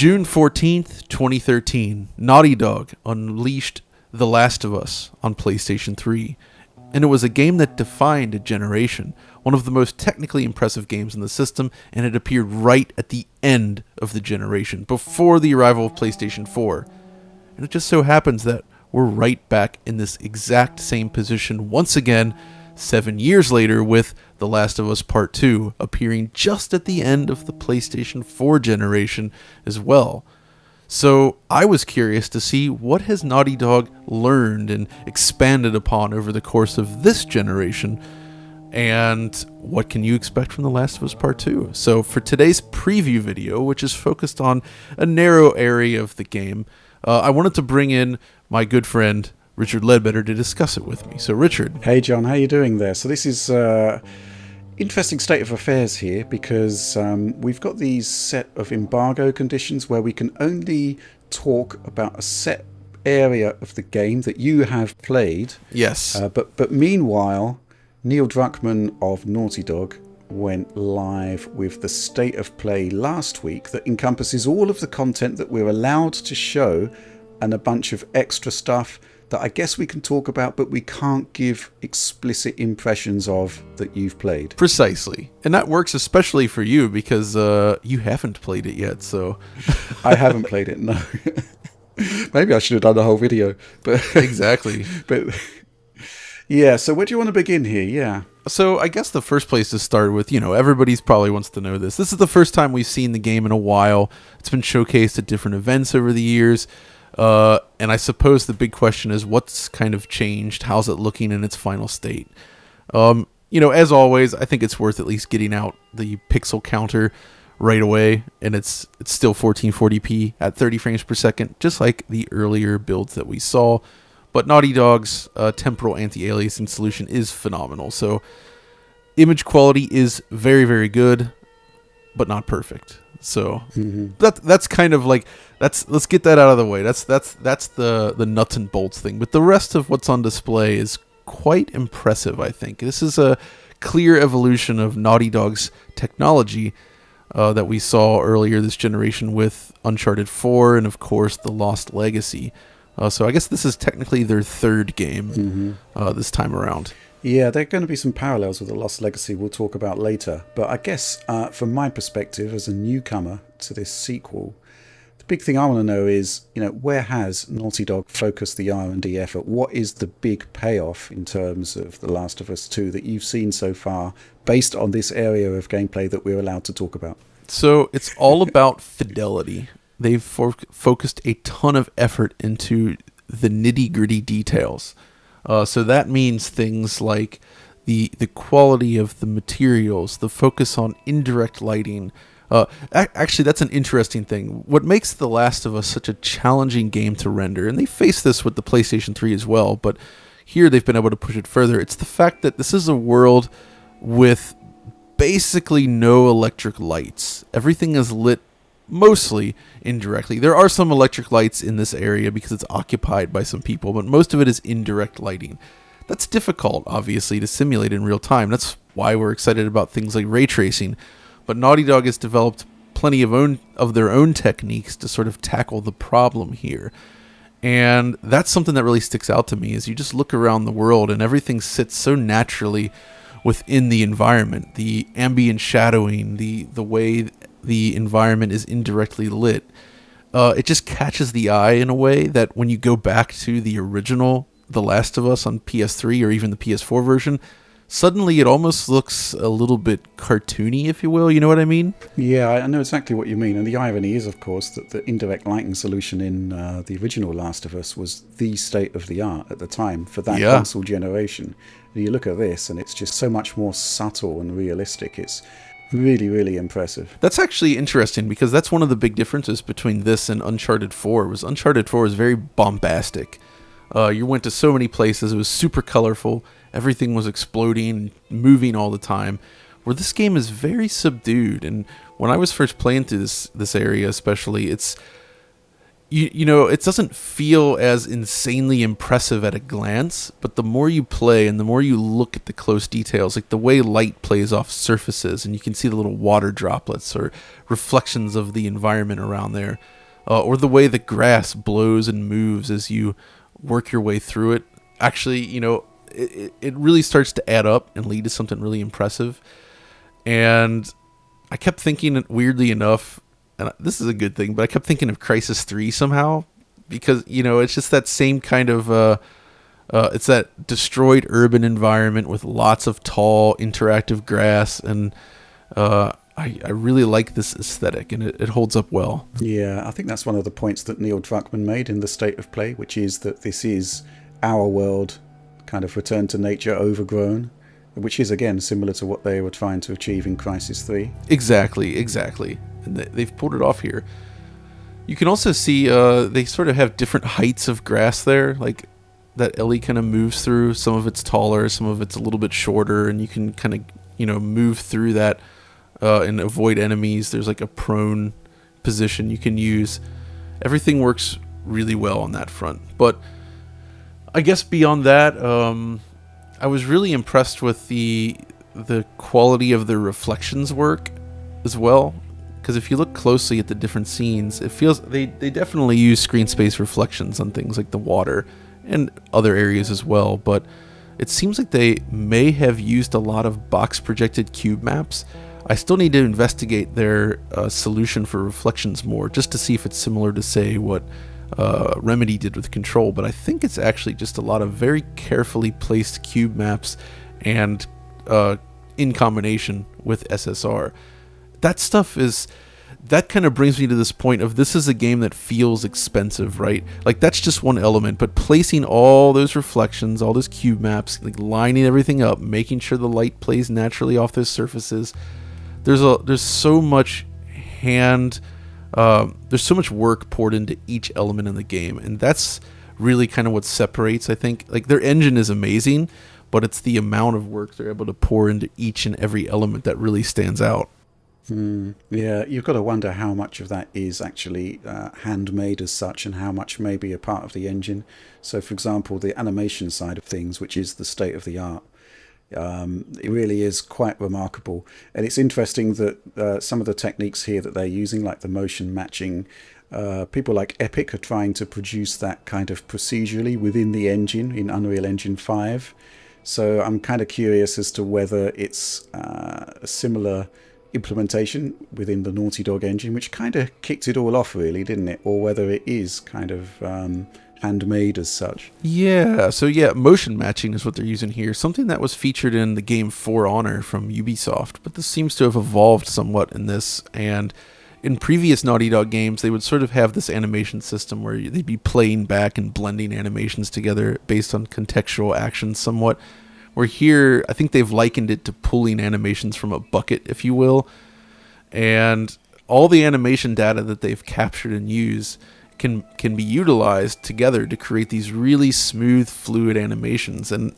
June 14th, 2013, Naughty Dog unleashed The Last of Us on PlayStation 3. And it was a game that defined a generation, one of the most technically impressive games in the system, and it appeared right at the end of the generation, before the arrival of PlayStation 4. And it just so happens that we're right back in this exact same position once again, 7 years later, with The Last of Us Part 2 appearing just at the end of the PlayStation 4 generation as well. So I was curious to see what has Naughty Dog learned and expanded upon over the course of this generation, and what can you expect from The Last of Us Part 2? So for today's preview video, which is focused on a narrow area of the game, I wanted to bring in my good friend Richard Ledbetter to discuss it with me. So Richard. Hey John, how you doing there? So this is interesting state of affairs here, because we've got these set of embargo conditions where we can only talk about a set area of the game that you have played. Yes. But meanwhile, Neil Druckmann of Naughty Dog went live with the state of play last week that encompasses all of the content that we're allowed to show and a bunch of extra stuff that I guess we can talk about, but we can't give explicit impressions of that you've played. Precisely. And that works especially for you because you haven't played it yet, so... I haven't played it, no. Maybe I should have done the whole video. But exactly. But yeah, so where do you want to begin here? Yeah. So I guess the first place to start with, everybody's probably wants to know this. This is the first time we've seen the game in a while. It's been showcased at different events over the years. And I suppose the big question is what's kind of changed? How's it looking in its final state? As always, I think it's worth at least getting out the pixel counter right away. And it's still 1440p at 30 frames per second, just like the earlier builds that we saw. But Naughty Dog's temporal anti-aliasing solution is phenomenal. So image quality is very, very good, but not perfect. So that's kind of like let's get that out of the way. That's the nuts and bolts thing. But the rest of what's on display is quite impressive, I think. This is a clear evolution of Naughty Dog's technology that we saw earlier this generation with Uncharted 4 and of course The Lost Legacy. So I guess this is technically their third game this time around. Yeah, there are going to be some parallels with The Lost Legacy we'll talk about later. But I guess from my perspective as a newcomer to this sequel, the big thing I want to know is, where has Naughty Dog focused the R&D effort? What is the big payoff in terms of The Last of Us 2 that you've seen so far based on this area of gameplay that we're allowed to talk about? So it's all about fidelity. They've focused a ton of effort into the nitty-gritty details. So that means things like the quality of the materials, the focus on indirect lighting. Actually, that's an interesting thing. What makes The Last of Us such a challenging game to render, and they face this with the PlayStation 3 as well, but here they've been able to push it further. It's the fact that this is a world with basically no electric lights. Everything is lit mostly indirectly. There are some electric lights in this area because it's occupied by some people, but most of it is indirect lighting. That's difficult, obviously, to simulate in real time. That's why we're excited about things like ray tracing. But Naughty Dog has developed plenty of their own techniques to sort of tackle the problem here. And that's something that really sticks out to me, is you just look around the world and everything sits so naturally within the environment. The ambient shadowing, the way the environment is indirectly lit. It just catches the eye in a way that when you go back to the original The Last of Us on PS3 or even the PS4 version, suddenly it almost looks a little bit cartoony, if you will. You know what I mean? Yeah, I know exactly what you mean. And the irony is, of course, that the indirect lighting solution in the original Last of Us was the state of the art at the time for that console generation. And you look at this and it's just so much more subtle and realistic. It's really, really impressive. That's actually interesting because that's one of the big differences between this and Uncharted 4. Uncharted 4 was very bombastic. You went to so many places. It was super colorful. Everything was exploding, moving all the time. Where this game is very subdued. And when I was first playing through this area especially, it doesn't feel as insanely impressive at a glance, but the more you play and the more you look at the close details, like the way light plays off surfaces, and you can see the little water droplets or reflections of the environment around there, or the way the grass blows and moves as you work your way through it. Actually, it really starts to add up and lead to something really impressive. And I kept thinking, weirdly enough, and this is a good thing, but I kept thinking of Crysis 3 somehow, because, it's just that same kind of, it's that destroyed urban environment with lots of tall, interactive grass, and I really like this aesthetic, and it holds up well. Yeah, I think that's one of the points that Neil Druckmann made in the State of Play, which is that this is our world, kind of return to nature overgrown, which is, again, similar to what they were trying to achieve in Crysis 3. Exactly. And they've pulled it off here. You can also see they sort of have different heights of grass there, like that Ellie kind of moves through. Some of it's taller, some of it's a little bit shorter, and you can kind of, move through that and avoid enemies. There's like a prone position you can use. Everything works really well on that front. But I guess beyond that, I was really impressed with the quality of the reflections work as well. Because if you look closely at the different scenes, it feels they definitely use screen space reflections on things like the water and other areas as well. But it seems like they may have used a lot of box projected cube maps. I still need to investigate their solution for reflections more, just to see if it's similar to, say, what Remedy did with Control. But I think it's actually just a lot of very carefully placed cube maps and in combination with SSR. That stuff that kind of brings me to this point of, this is a game that feels expensive, right? Like, that's just one element, but placing all those reflections, all those cube maps, like lining everything up, making sure the light plays naturally off those surfaces. There's so much there's so much work poured into each element in the game, and that's really kind of what separates, I think. Like, their engine is amazing, but it's the amount of work they're able to pour into each and every element that really stands out. Yeah, you've got to wonder how much of that is actually handmade as such, and how much may be a part of the engine. So, for example, the animation side of things, which is the state of the art, it really is quite remarkable. And it's interesting that some of the techniques here that they're using, like the motion matching, people like Epic are trying to produce that kind of procedurally within the engine in Unreal Engine 5. So I'm kind of curious as to whether it's a similar implementation within the Naughty Dog engine, which kind of kicked it all off, really, didn't it? Or whether it is kind of handmade as such. Yeah, so motion matching is what they're using here, something that was featured in the game For Honor from Ubisoft, but this seems to have evolved somewhat in this. And in previous Naughty Dog games, they would sort of have this animation system where they'd be playing back and blending animations together based on contextual actions somewhat. Where here, I think they've likened it to pulling animations from a bucket, if you will. And all the animation data that they've captured and used can be utilized together to create these really smooth, fluid animations. And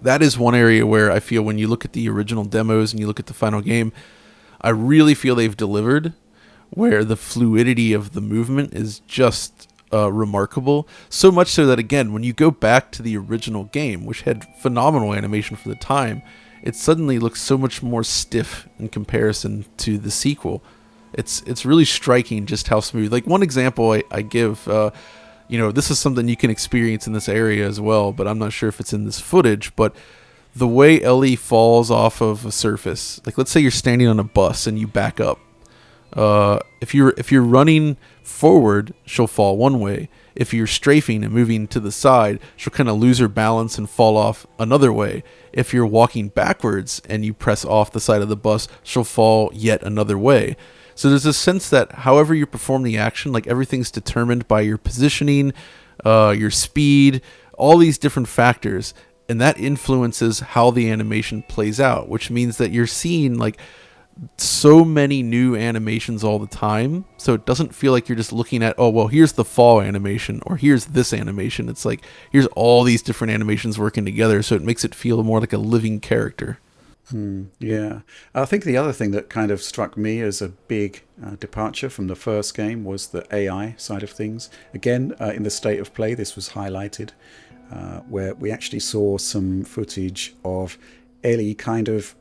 that is one area where I feel, when you look at the original demos and you look at the final game, I really feel they've delivered, where the fluidity of the movement is just remarkable. So much so that, again, when you go back to the original game, which had phenomenal animation for the time, it suddenly looks so much more stiff in comparison to the sequel. It's really striking just how smooth. Like, one example I give, this is something you can experience in this area as well, but I'm not sure if it's in this footage, but the way Ellie falls off of a surface, like, let's say you're standing on a bus and you back up. If you're running forward, she'll fall one way. If you're strafing and moving to the side, she'll kind of lose her balance and fall off another way. If you're walking backwards and you press off the side of the bus, she'll fall yet another way. So there's a sense that however you perform the action, like, everything's determined by your positioning, your speed, all these different factors, and that influences how the animation plays out, which means that you're seeing, like, so many new animations all the time, so it doesn't feel like you're just looking at, oh, well, here's the fall animation, or here's this animation. It's like, here's all these different animations working together, so it makes it feel more like a living character. Yeah. I think the other thing that kind of struck me as a big departure from the first game was the AI side of things. Again, in the state of play, this was highlighted, where we actually saw some footage of Ellie kind of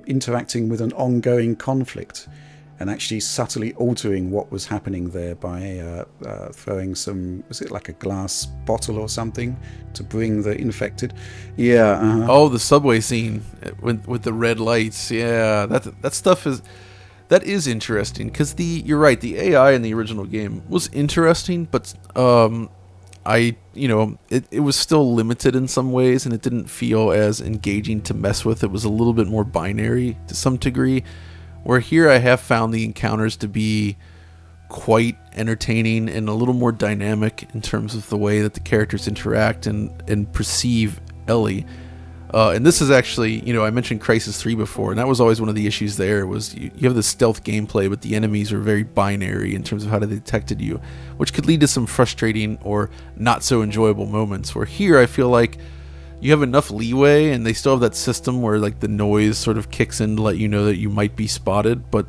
interacting with an ongoing conflict and actually subtly altering what was happening there by throwing some, was it like a glass bottle or something to bring the infected? Yeah. Oh, the subway scene with the red lights. Yeah, that stuff is interesting because you're right. The AI in the original game was interesting, but it was still limited in some ways, and it didn't feel as engaging to mess with. It was a little bit more binary to some degree. Where here I have found the encounters to be quite entertaining and a little more dynamic in terms of the way that the characters interact and perceive Ellie. And this is actually, I mentioned Crisis 3 before, and that was always one of the issues there, was you have the stealth gameplay, but the enemies are very binary in terms of how they detected you, which could lead to some frustrating or not so enjoyable moments, where here I feel like you have enough leeway, and they still have that system where like the noise sort of kicks in to let you know that you might be spotted, but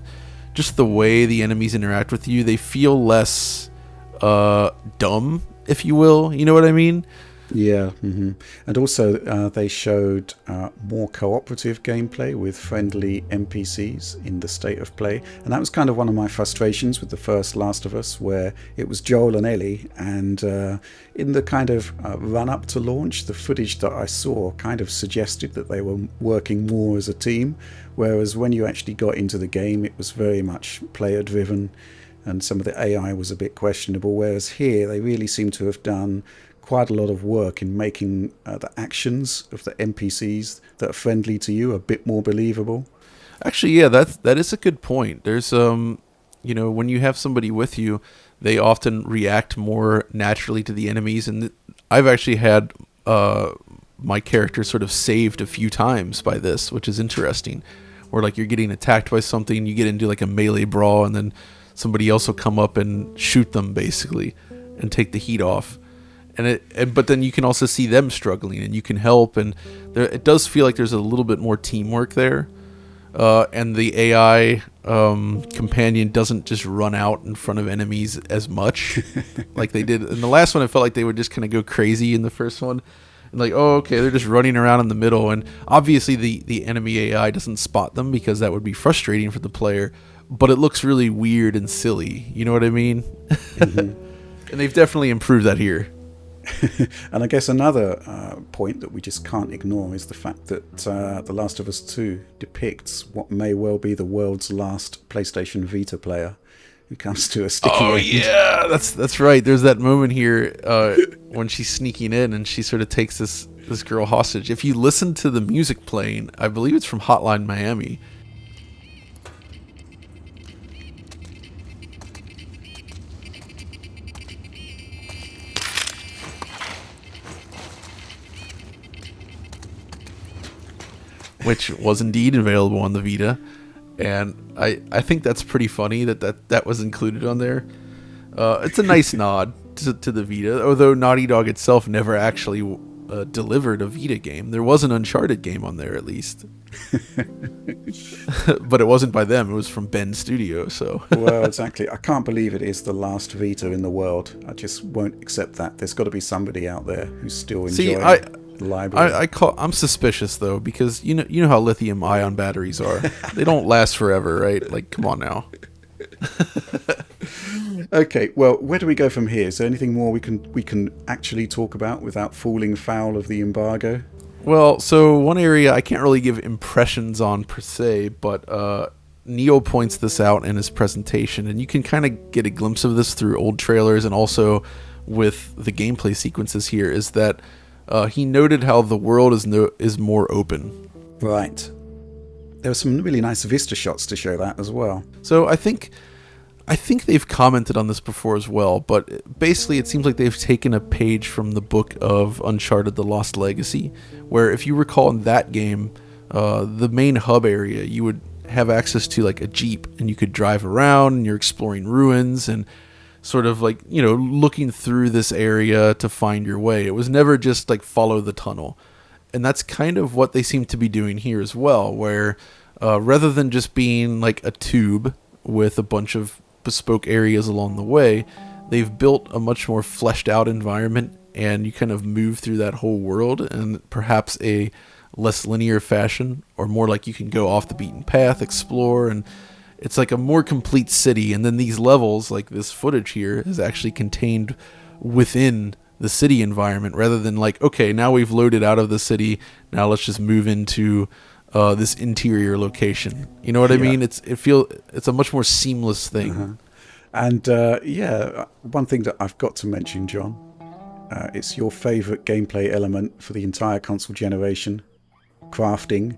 just the way the enemies interact with you, they feel less dumb, if you will. You know what I mean? Yeah, and also they showed more cooperative gameplay with friendly NPCs in the state of play, and that was kind of one of my frustrations with the first Last of Us, where it was Joel and Ellie, and in the kind of run-up to launch, the footage that I saw kind of suggested that they were working more as a team, whereas when you actually got into the game, it was very much player-driven, and some of the AI was a bit questionable, whereas here they really seem to have done quite a lot of work in making the actions of the NPCs that are friendly to you a bit more believable. Actually, yeah, that is a good point. There's when you have somebody with you, they often react more naturally to the enemies, and I've actually had my character sort of saved a few times by this, which is interesting. Where like you're getting attacked by something, you get into like a melee brawl, and then somebody else will come up and shoot them basically and take the heat off. But then you can also see them struggling, and you can help, and it does feel like there's a little bit more teamwork there. And the AI companion doesn't just run out in front of enemies as much like they did in the last one. I felt like they would just kind of go crazy in the first one, and like, oh, okay, they're just running around in the middle, and obviously the enemy AI doesn't spot them because that would be frustrating for the player. But it looks really weird and silly. You know what I mean? And they've definitely improved that here. And I guess another point that we just can't ignore is the fact that The Last of Us 2 depicts what may well be the world's last PlayStation Vita player who comes to a sticky end. Yeah, that's right. There's that moment here when she's sneaking in and she sort of takes this girl hostage. If you listen to the music playing, I believe it's from Hotline Miami. Which was indeed available on the Vita, and I think that's pretty funny that was included on there. It's a nice nod to the Vita, although Naughty Dog itself never actually delivered a Vita game. There was an Uncharted game on there, at least. But it wasn't by them, it was from Ben Studio. So Well, exactly. I can't believe it is the last Vita in the world. I just won't accept that. There's got to be somebody out there who's still enjoying library. I'm suspicious though, because you know how lithium ion batteries are. They don't last forever, right? Like, come on now. Okay, well, where do we go from here? Is there anything more we can actually talk about without falling foul of the embargo? Well, so one area I can't really give impressions on per se, but Neo points this out in his presentation, and you can kind of get a glimpse of this through old trailers and also with the gameplay sequences here, is that he noted how the world is more open. Right. There were some really nice Vista shots to show that as well. So I think they've commented on this before as well, but basically it seems like they've taken a page from the book of Uncharted: The Lost Legacy, where if you recall in that game, the main hub area, you would have access to like a Jeep, and you could drive around and you're exploring ruins and sort of like, looking through this area to find your way. It was never just like follow the tunnel. And that's kind of what they seem to be doing here as well, where rather than just being like a tube with a bunch of bespoke areas along the way, they've built a much more fleshed out environment, and you kind of move through that whole world in perhaps a less linear fashion, or more like you can go off the beaten path, explore, and it's like a more complete city. And then these levels, like this footage here, is actually contained within the city environment, rather than like, okay, now we've loaded out of the city, now let's just move into this interior location. You know what I mean? It's a much more seamless thing. Uh-huh. And one thing that I've got to mention, John, it's your favorite gameplay element for the entire console generation: crafting.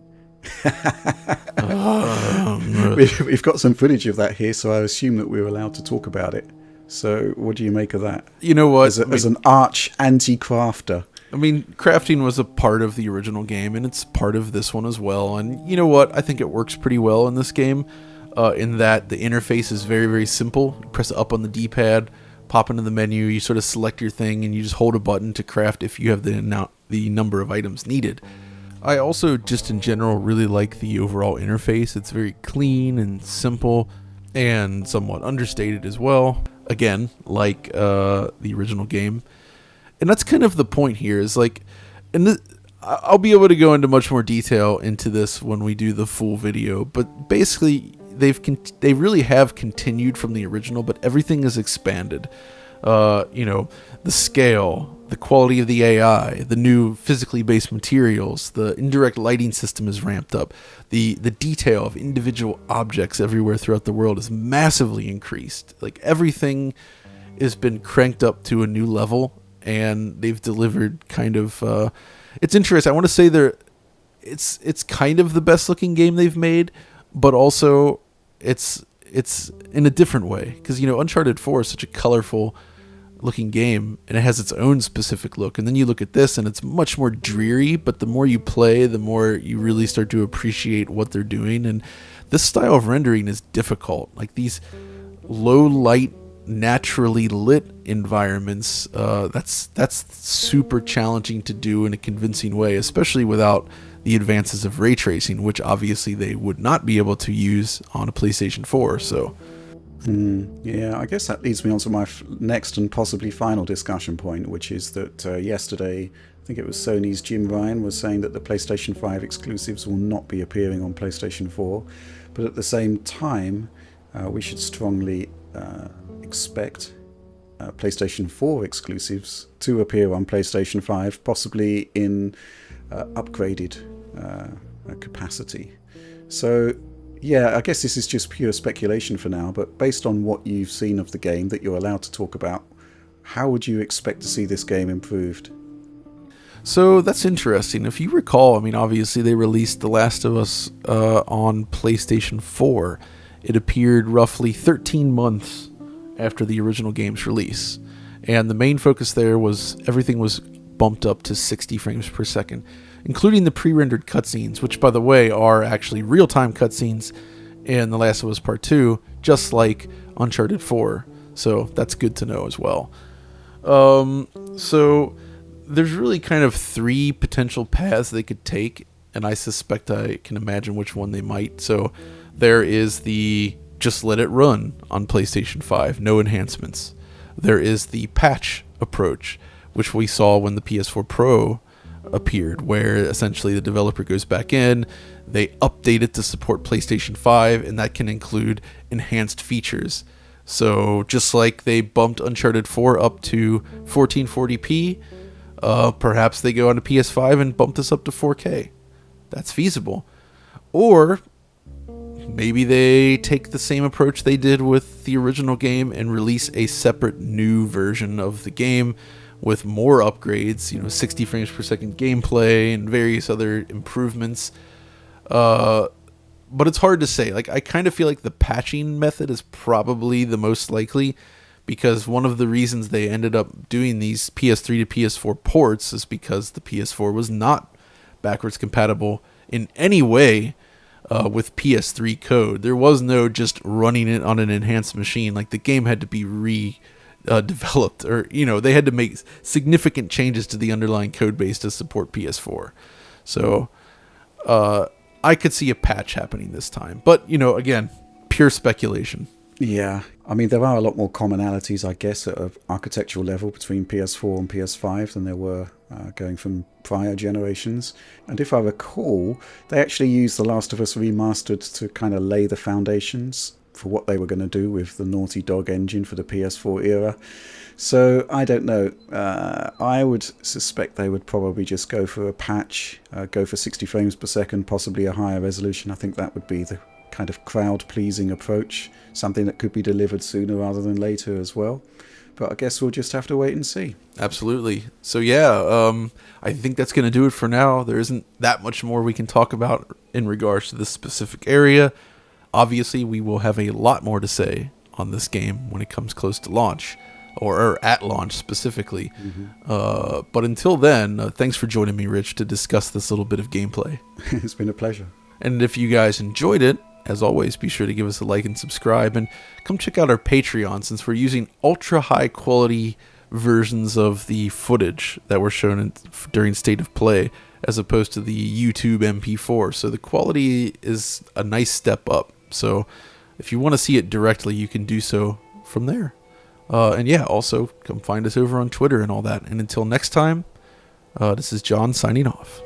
We've got some footage of that here, so I assume that we're allowed to talk about it. So what do you make of that? You know what? As an arch anti-crafter. I mean, crafting was a part of the original game, and it's part of this one as well. And you know what? I think it works pretty well in this game, in that the interface is very, very simple. You press up on the D-pad, pop into the menu, you sort of select your thing, and you just hold a button to craft if you have the number of items needed. I also, just in general, really like the overall interface. It's very clean and simple, and somewhat understated as well. Again, like the original game. And that's kind of the point here, is like, I'll be able to go into much more detail into this when we do the full video, but basically they really have continued from the original, but everything is expanded. The scale, the quality of the AI, the new physically based materials, the indirect lighting system is ramped up. The detail of individual objects everywhere throughout the world is massively increased. Like, everything has been cranked up to a new level, and they've delivered kind of it's interesting. I want to say it's kind of the best looking game they've made, but also it's in a different way, because Uncharted 4 is such a colorful looking game, and it has its own specific look, and then you look at this and it's much more dreary, but the more you play, the more you really start to appreciate what they're doing. And this style of rendering is difficult. Like, these low light, naturally lit environments, that's super challenging to do in a convincing way, especially without the advances of ray tracing, which obviously they would not be able to use on a PlayStation 4. So yeah, I guess that leads me on to my next and possibly final discussion point, which is that yesterday, I think it was Sony's Jim Ryan was saying that the PlayStation 5 exclusives will not be appearing on PlayStation 4, but at the same time, we should strongly expect PlayStation 4 exclusives to appear on PlayStation 5, possibly in upgraded capacity. So yeah, I guess this is just pure speculation for now, but based on what you've seen of the game that you're allowed to talk about, how would you expect to see this game improved? So that's interesting. If you recall, I mean, obviously they released The Last of Us on PlayStation 4. It appeared roughly 13 months after the original game's release. And the main focus there was everything was bumped up to 60 frames per second, including the pre-rendered cutscenes, which, by the way, are actually real-time cutscenes in The Last of Us Part 2, just like Uncharted 4. So that's good to know as well. So there's really kind of three potential paths they could take, and I suspect I can imagine which one they might. So there is the just let it run on PlayStation 5, no enhancements. There is the patch approach, which we saw when the PS4 Pro appeared, where essentially the developer goes back in, they update it to support PlayStation 5, and that can include enhanced features. So just like they bumped Uncharted 4 up to 1440p, perhaps they go on to PS5 and bump this up to 4K. That's feasible. Or maybe they take the same approach they did with the original game and release a separate new version of the game with more upgrades, 60 frames per second gameplay and various other improvements. But it's hard to say. Like, I kind of feel like the patching method is probably the most likely, because one of the reasons they ended up doing these PS3 to PS4 ports is because the PS4 was not backwards compatible in any way with PS3 code. There was no just running it on an enhanced machine. Like, the game had to be developed, or they had to make significant changes to the underlying code base to support PS4. So I could see a patch happening this time, but again, pure speculation. Yeah, I mean, there are a lot more commonalities, I guess, at an architectural level between PS4 and PS5 than there were going from prior generations. And if I recall, they actually used The Last of Us Remastered to kind of lay the foundations for what they were going to do with the Naughty Dog engine for the PS4 era. So I don't know. I would suspect they would probably just go for a patch, go for 60 frames per second, possibly a higher resolution. I think that would be the kind of crowd-pleasing approach, something that could be delivered sooner rather than later as well. But I guess we'll just have to wait and see. Absolutely. So yeah, I think that's going to do it for now. There isn't that much more we can talk about in regards to this specific area. Obviously, we will have a lot more to say on this game when it comes close to launch, or at launch specifically. Mm-hmm. But until then, thanks for joining me, Rich, to discuss this little bit of gameplay. It's been a pleasure. And if you guys enjoyed it, as always, be sure to give us a like and subscribe, and come check out our Patreon, since we're using ultra high quality versions of the footage that were shown during State of Play, as opposed to the YouTube MP4. So the quality is a nice step up. So if you want to see it directly, you can do so from there. And yeah, also come find us over on Twitter and all that. And until next time, this is John signing off.